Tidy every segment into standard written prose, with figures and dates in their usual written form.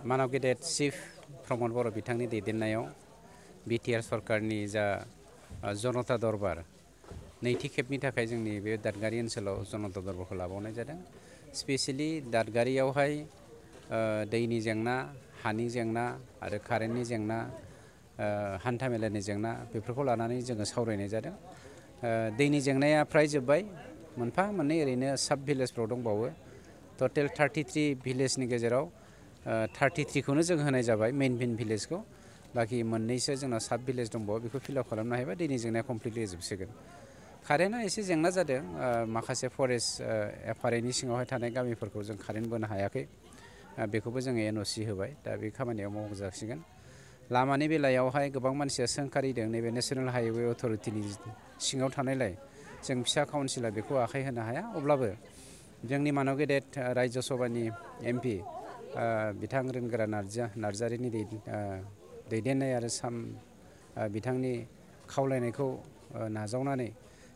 मानव गेदेर चिफ प्रमद बर' बिथांनि दैदेननायाव बिटिआर सरकारनि जा जनता दरबार नैथि खेबनि थाखाय जोंनि बे दादगारि ओनसोलाव जनता दरबारखौ लाबावनाय जादों। स्पेसियेलि दादगारियावहाय दैनि जेंना, हानि जेंना आरो कारेन्टनि जेंना, हान्था मेलानि जेंना बेफोरखौ लानानै जोङो सावरायनाय जादों। दैनि जेंनाया फ्राय जोब्बाय, मोनफा मोननै ओरैनो साब भिलेजफ्राव दंबावो। टटेल 33 भिलेजनि गेजेराव 33खौनो जों होनाय जाबाय मेइन भिलेजखौ। बाखि मोननैसो जोंना साब भिलेज दंबावो, बेखौ फिलआप खालामनो हायोबा दैनि जेंनाया कमप्लिटलि जोबसिगोन। कारेन्टआ एसे जेंना जादों, माखासे फरेस्ट एफआरएनि सिङावहाय थानाय गामिफोरखौ जों कारेन्ट बोनो हायाखै, बेखौबो जोङो एनअसि होबाय, दा बे खामानियाव मावजासिगोन। लामानि बेलायावहाय गोबां मानसिया सोंखारिदों, नैबे नेशनेल हाइवे अथरिटिनि सिङाव थानायलाय जों फिसा काउन्सिला बेखौ आखाइ होनो हाया। अब्लाबो जोंनि मानव गेदेर रायजो सभानि एमपि बिथां रोनगोरा नार्जारिनि दैदेननाय आरो बिथांनि खावलायनायखौ नाजावनानै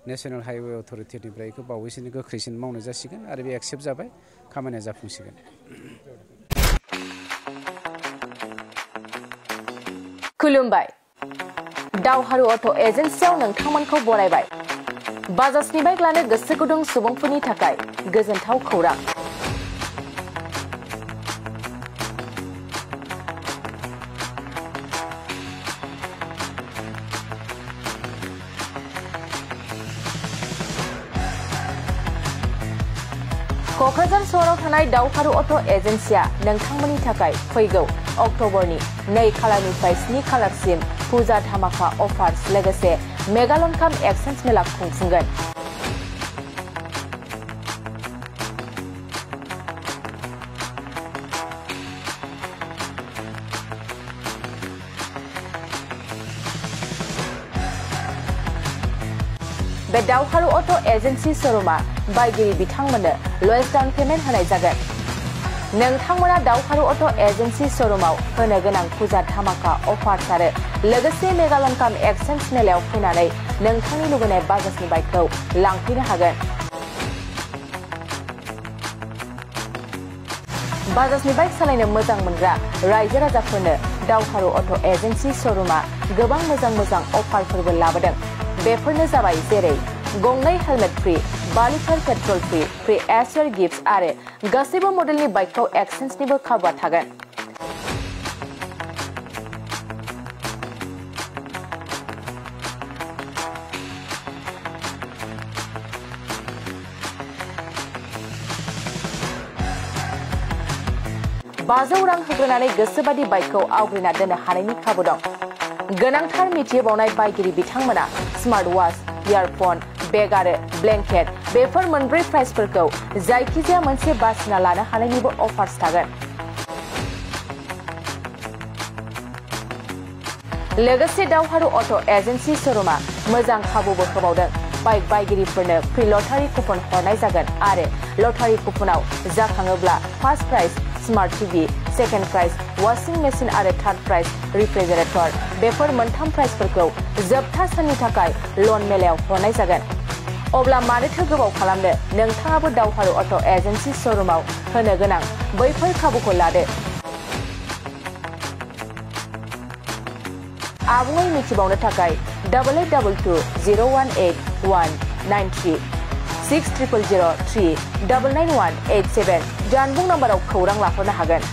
नेशनेल हाइवे अथरिटिनिफ्राय बेखौ बावैसोनि गोख्रैसिन मावनाय जासिगोन आरो बे एक्सेप्ट जाबाय, खामानिया जाफुंसिगोन। खुलुमबाय। दावहारु अट' एजेन्सियाव नोंथांमोनखौ बरायबाय। बाजाजनि बाइक लानो गोसो गुदुं सुबुंफोरनि थाखाय गोजोनथाव खौरां। क'क्राझार सहराव थानाय दावहारु अट' एजेन्सिया नोंथांमोननि थाखाय फैगौ अक्ट'बरनि 2 खालारनिफ्राय 7 खालारसिम फुजा धामाका अफार्स लोगोसे मेगालन काम एक्सचेन्ज मेला खुंफुंगोन। बे दावहारु अट' एजेन्सि श'रुमा बायगिरि बिथांमोननो लवेस्ट डाउन पेमेन्ट होनाय जागोन। नोंथांमोना दावहारु अट' एजेन्सि श'रुमाव होनो गोनां फुजा धामाका अफार्स आरो लोगोसे मेगालन काम एक्सचेन्ज मेलायाव फैनानै नोंथांनि लुबैनाय बाजाजनि बाइकखौ लांफैनो हागोन। बाजाजनि बाइक सालायनो मोजां मोनग्रा रायजो राजाफोरनो दावहारु अट' एजेन्सि श'रुमा गोबां मोजां अफारफोरबो लाबोदों। बेफोरनो जाबाय जेरै गंनै helmet free, 5 litre petrol free, free air gift आरो गासैबो मडेलनि बाइकखौ एक्सचेन्जनिबो खाबुआ थागोन। $500 रां होग्रोनानै गोसोबादि बाइकखौ आवग्रिना दोननो हानायनि खाबु दं। गोनांथार मिथिहोबावनाय बायगिरि बिथांमोना स्मार्ट वाच, इयारफन, बेग आरो ब्लेंकेट बेफोर मोनब्रै प्राइसफोरखौ जायखिजाया मोनसे बासिना लानो हानायनिबो अफार्स थागोन। लोगोसे दावहारु अट' एजेन्सि श'रुमा मोजां खाबुबो होबावदों। बाइक बायगिरिफोरनो फ्रि लटारि कुपन हरनाय जागोन आरो लटारि कुपनाव जाखाङोब्ला first prize smart TV, second prize washing machine आरो थार्ड प्राइज रिफ्रिजारेटर बेफोर मोनथाम प्राइजफोरखौ जोबथा साननि थाखाय लन मेलायाव हरनाय जागोन। अब्ला मानोथो गोबाव खालामनो, नोंथाङाबो दावहारु अट' एजेन्सि श'रुमाव होनो गोनां बैफोर खाबुखौ लादो। आबुङै मिथिबावनो थाखाय 8822018193 600003 99187 जानबुं नाम्बाराव खौरां लाहरनो हागोन।